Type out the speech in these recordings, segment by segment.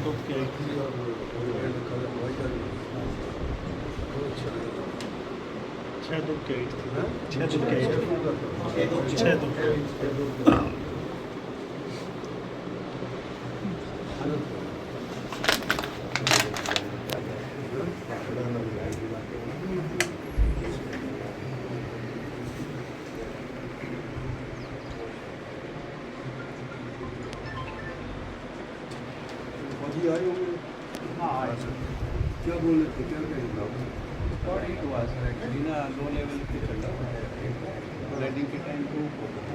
2 की आई थी। अच्छा 6 2 की आई थी। हाँ? 6 2 की आई थी। 6 2 फौजी आए होंगे। हाँ क्या बोल रहे थे, क्या कहेंगे आप? स्पॉट हिट हुआ सर एक्चुअली ना लो लेवल पे चल रहा है लैंडिंग के टाइम को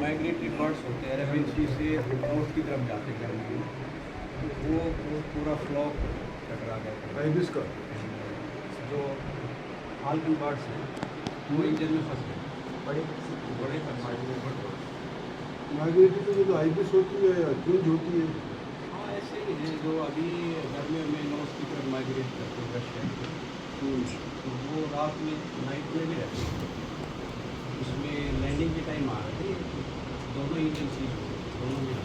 माइग्रेटरी बर्ड्स होते हैं अरेबियन से नॉर्थ की तरफ जाते हैं गर्मी में तो वो पूरा फ्लॉक टकरा गया आइबिस का जो फाल्कन बर्ड्स हैं वो इंजन में फंस गए बड़े माइग्रेटरी तो जो आइबिस होती है या जूझ होती है। हाँ ऐसे ही है जो अभी गर्मियों में नॉर्थ की तरफ माइग्रेट करते हैं वेस्ट साइड में तो वो रात में नाइट में भी रहते हैं उसमें लैंडिंग के टाइम आ रहे थे दोनों इंजन सीज हो गए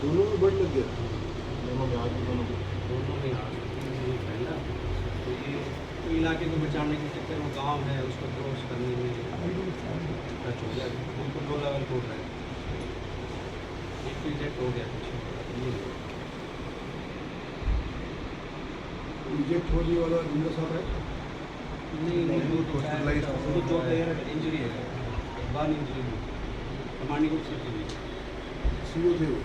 दोनों में आ गए दोनों में बढ़ लग गया। दोनों में आ गए ये फैला तो ये तो इलाके को बचाने के चक्कर में गांव है उसको क्रॉस करने में टच हो गया उनको 2 लेवल तोड़ रहे हैं एक तो इजेक्ट हो गया कुछ ये रिजेक्ट होने वाला जिंदा साहब है। नहीं वो तो जो प्लेयर इंजरी है बाल इंजरी हुई कमांडिंग ऑफिसर की सीओ थे वो।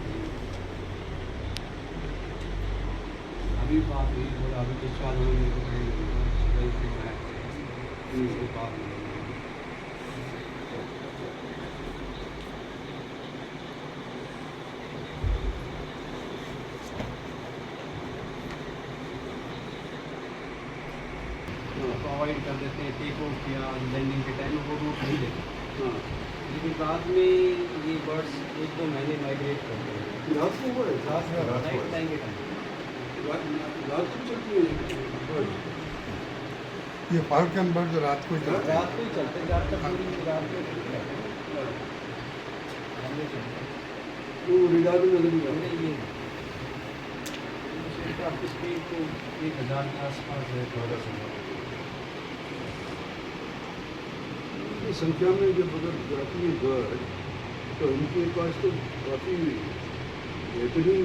अभी बात हुई बोला अभी डिस्चार्ज होने में उसके बाद अवॉइड कर देते हैं टेक ऑफ किया लैंडिंग के टाइम में वो रूट नहीं देते हाँ लेकिन बाद में ये बर्ड्स 1-2 महीने माइग्रेट करते हैं रात को हुआ है। नाइट टाइम के टाइम रात को चलती है बर्ड। ये फाल्कन बर्ड रात को चलते हैं। रात को ही चलते हैं ज़्यादातर पूरी रात में रहते हैं वो रिडार में नजर नहीं आता। ये आपकी स्पीड तो 1000 के आसपास है 1400 की संख्या में जब अगर जाती है बर्ड तो इनके पास तो काफ़ी बेहतरीन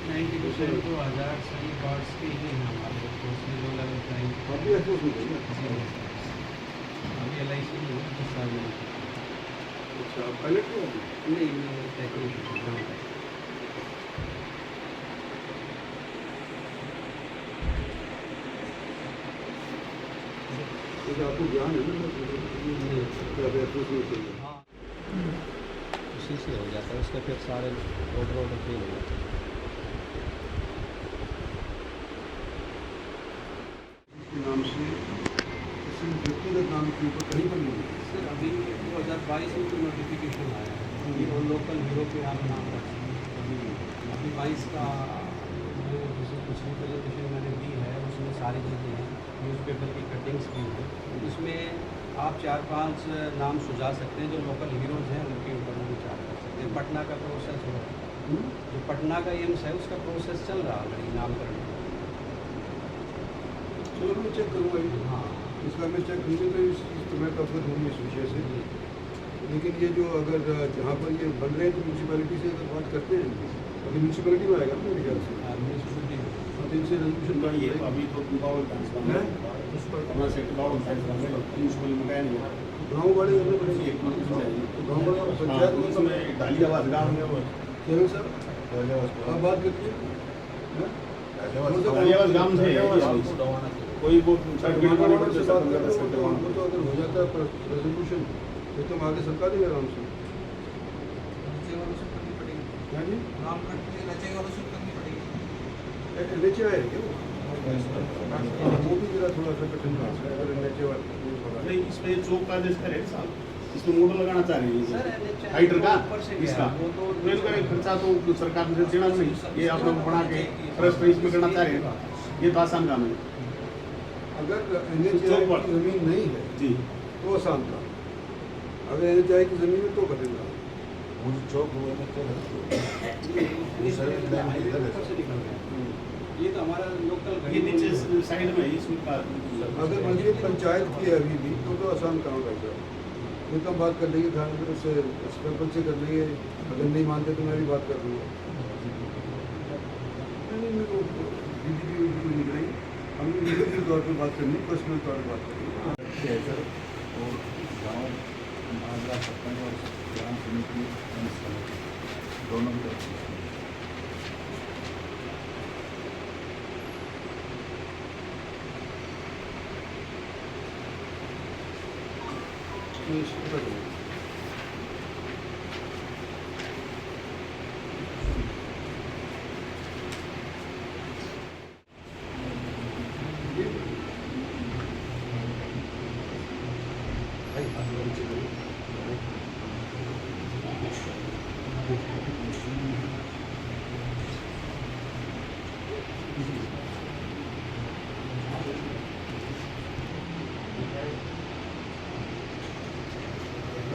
90% तो 1000 सभी बर्ड्स के ही हैं हमारे तो उसमें 2 लेवल टाइम काफ़ी एहसास होता है ना। अभी LIC नहीं है जिस साल में अच्छा पायलट को नहीं मैं टेक्नीशियन आपको ज्ञान है ना क्या एहसास होता है। हाँ उसी से हो जाता है उसका फिर सारे ऑर्डर फेल हो जाते हैं इसके नाम से किसी व्यक्तिगत नाम के ऊपर कहीं पर नहीं है। सर अभी 2022 में तो नोटिफिकेशन आया है कि वो लोकल हीरो पे आप नाम रख सकते हैं अभी 22 का जो जैसे पिछली प्रेजेंटेशन मैंने दी है उसमें सारी चीज़ें हैं न्यूज़पेपर की कटिंग्स भी हैं उसमें आप 4-5 नाम सुझा सकते हैं जो लोकल हीरोज़ हैं उनके ऊपर हम विचार कर सकते हैं पटना का प्रोसेस हो रहा है जो पटना का एम्स है उसका प्रोसेस चल रहा है नामकरण का। चलो मैं चेक करूँगा ये। हाँ इसका मैं चेक करूँगा तो इस समय का अवगत होंगे इस विषय से। लेकिन ये जो अगर जहाँ पर ये बन रहे हैं तो म्यूनसिपैलिटी से अगर बात करते हैं अभी म्यूनसिपैलिटी में आएगा ना मेरे ख्याल से। म्यूनसिपलिटी हाँ तो इनसे रेजोल्यूशन तो ये बनाइए। अभी तो अपना सेक्टर लॉ म्युनिसिपल में गया नहीं है। गाँव वाले अपने बड़े एक मतलब चाहिए। तो गाँव वाले हाँ, पंचायत में उसमें डालियाबाद गाँव में वो केवल सर आप बात करते हैं हाँ? डालियाबाद गाँव से कोई वो सर्टिफिकेट वाले को जैसा पंद्रह दस घंटे वहाँ वो तो अगर हो जाता है रेजोल्यूशन तो तुम आगे सरकार देंगे आराम से। क्या जी नीचे आए क्या वो भी मेरा थोड़ा सा कठिन था अगर नीचे वाले नहीं इसमें चौक का जिसका रेट साहब इसमें मोटर लगाना चाह रहे हैं सर हाइडर का ऊपर से इसका गया, वो तो तो इसका खर्चा तो सरकार ने देना नहीं ये आप लोग बना के ट्रस्ट पे इसमें करना चाह रहे हैं ये तो आसान काम है अगर NHI की जमीन नहीं है जी तो आसान था अगर NHI की जमीन है तो कठिन था। वो जो चौक हुआ में क्या वो सर्विस लाइन के इधर है सर। ये तो हमारा लोकल ये नीचे साइड में है, इसमें अगर मान लीजिए पंचायत की है अभी भी तो आसान काम रहेगा। ये तो हम बात कर लेंगे, ध्यान में उससे सरपंच से कर लेंगे, अगर नहीं मानते तो मैं भी बात कर लूँगा। नहीं मेरे को दीदी की कोई निकलेगी, हमने लीगल तौर पर बात करनी, पर्सनल तौर पर बात करनी है सर। और गाँव महाजरा सरपंच और ग्राम समिति दोनों की तरफ से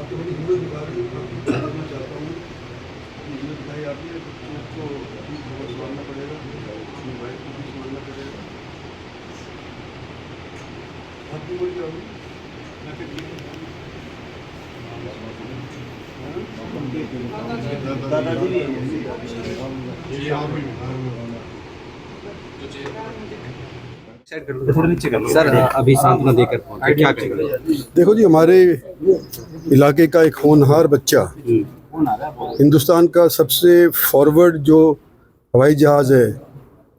आपको बड़ी हिम्मत दिखा रही हूँ, करना चाहता हूँ। हिम्मत दिखाई आपने तो को अपनी खबर संभालना पड़ेगा, अपनी वाइफ को भी संभालना पड़ेगा। आपकी बोल क्या होगी? दादाजी भी सर अभी सांत्वना देकर पहुंचे, क्या करेंगे? देखो जी, हमारे इलाके का एक होनहार बच्चा हिंदुस्तान का सबसे फॉरवर्ड जो हवाई जहाज़ है,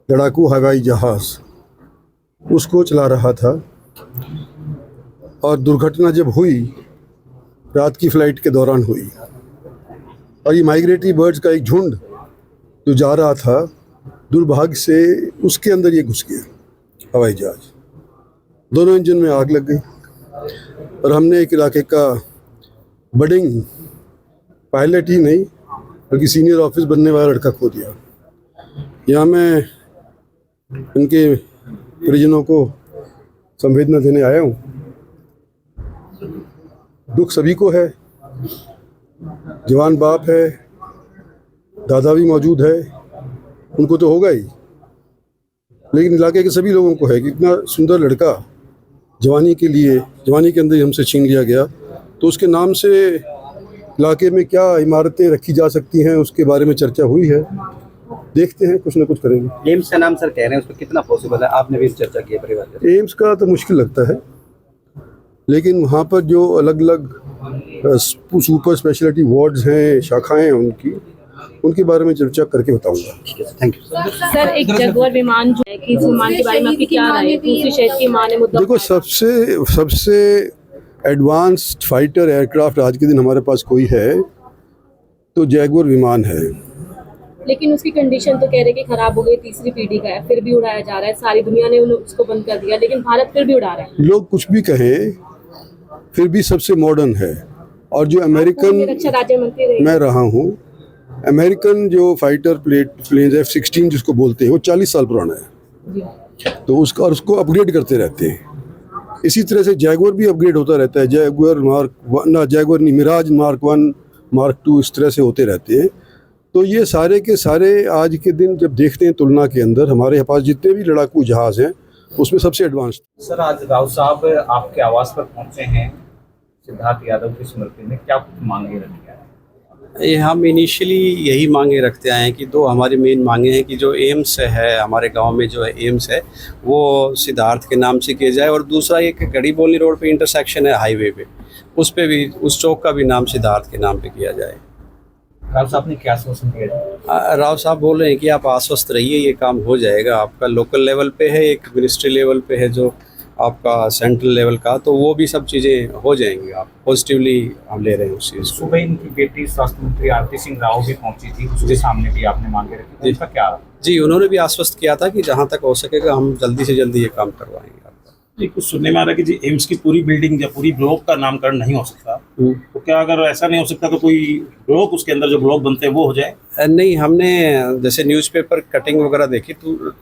लड़ाकू हवाई जहाज़, उसको चला रहा था और दुर्घटना जब हुई, रात की फ़्लाइट के दौरान हुई, और ये माइग्रेटरी बर्ड्स का एक झुंड जो जा रहा था, दुर्भाग्य से उसके अंदर ये घुस गया हवाई जहाज़। दोनों इंजन में आग लग गई और हमने एक इलाके का बडिंग पायलट ही नहीं बल्कि सीनियर ऑफिस बनने वाला लड़का खो दिया। यहाँ मैं इनके परिजनों को संवेदना देने आया हूँ। दुख सभी को है, जवान बाप है, दादा भी मौजूद है, उनको तो होगा ही, लेकिन इलाके के सभी लोगों को है कि इतना सुंदर लड़का जवानी के अंदर ही हमसे छीन लिया गया। तो उसके नाम से इलाके में क्या इमारतें रखी जा सकती हैं, उसके बारे में चर्चा हुई है। देखते हैं, कुछ ना कुछ करेंगे। एम्स का नाम सर कह रहे हैं, उसको कितना पॉसिबल है? आपने भी चर्चा की है परिवार से? एम्स का तो मुश्किल लगता है, लेकिन वहाँ पर जो अलग अलग सुपर स्पेशलिटी वार्ड्स हैं, शाखाएं हैं उनके बारे में चर्चा करके बताऊंगा। Thank you sir. एक जगुआर विमान जो है कि इस विमान के बारे में आपकी क्या राय है? दूसरी शहर की मां ने मुद्दा देखो, सबसे एडवांस्ड फाइटर एयरक्राफ्ट आज के दिन हमारे पास कोई है तो जगुआर विमान है। लेकिन उसकी कंडीशन तो कह रहे कि खराब हो गई, तीसरी पीढ़ी का है, फिर भी उड़ाया जा रहा है। सारी दुनिया ने उसको बंद कर दिया, लेकिन भारत फिर भी उड़ा रहा है। लोग कुछ भी कहें, फिर भी सबसे मॉडर्न है। और जो अमेरिकन, रक्षा राज्य मंत्री रहे, मैं रहा हूँ, अमेरिकन जो फाइटर प्लेन F-16 जिसको बोलते हैं, वो 40 साल पुराना है। तो उसको अपग्रेड करते रहते हैं। इसी तरह से जैगुआर भी अपग्रेड होता रहता है। जैगुआर नहीं, मिराज Mark 1 Mark 2 इस तरह से होते रहते हैं। तो ये सारे के सारे आज के दिन जब देखते हैं तुलना के अंदर, हमारे पास जितने भी लड़ाकू जहाज़ हैं उसमें सबसे एडवांस। सर, आज राव साहब आपके आवास पर पहुंचे हैं सिद्धार्थ यादव की स्मृति में, क्या कुछ मांगे रखी है? ये हम इनिशियली यही मांगे रखते आए हैं कि दो हमारी मेन मांगे हैं कि जो एम्स है हमारे गांव में, जो है एम्स है वो सिद्धार्थ के नाम से किया जाए, और दूसरा एक गड़ी बोली रोड पे इंटरसेक्शन है हाईवे पे, उस पे भी, उस चौक का भी नाम सिद्धार्थ के नाम पे किया जाए। राव साहब ने क्या आश्वासन दिया? राव साहब बोल रहे हैं कि आप आश्वस्त रहिए, ये काम हो जाएगा। आपका लोकल लेवल पे है, एक मिनिस्ट्री लेवल पे है जो आपका सेंट्रल लेवल का, तो वो भी सब चीज़ें हो जाएंगी। आप पॉजिटिवली हम ले रहे हैं उस चीज़ को। सुबह इनकी बेटी स्वास्थ्य मंत्री आरती सिंह राव भी पहुंची थी, उसके सामने भी आपने मांगे रखी थी, इसका क्या? जी, उन्होंने भी आश्वस्त किया था कि जहाँ तक हो सकेगा हम जल्दी से जल्दी ये काम करवाएंगे। जी, कुछ सुनने में आ रहा है कि जी एम्स की पूरी बिल्डिंग या पूरी ब्लॉक का नामकरण नहीं हो सकता, तो क्या अगर ऐसा नहीं हो सकता तो कोई ब्लॉक, उसके अंदर जो ब्लॉक बनते हैं वो हो जाए? नहीं, हमने जैसे न्यूज़पेपर कटिंग वगैरह देखी तो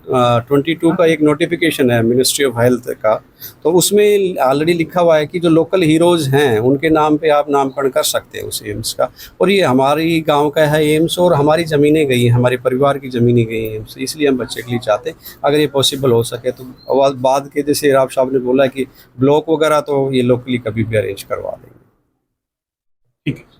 22 का एक नोटिफिकेशन है मिनिस्ट्री ऑफ हेल्थ का, तो उसमें ऑलरेडी लिखा हुआ है कि जो लोकल हीरोज़ हैं उनके नाम पे आप नामकरण कर सकते हैं उस एम्स का। और ये हमारी गांव का है एम्स और हमारी ज़मीनें गई हैं, हमारे परिवार की ज़मीनें गई हैं एम्स, इसलिए हम बच्चे के लिए चाहते हैं अगर ये पॉसिबल हो सके तो। और बाद के जैसे राव साहब ने बोला कि ब्लॉक वगैरह तो ये लोकली कभी भी अरेंज करवा देंगे। ठीक है।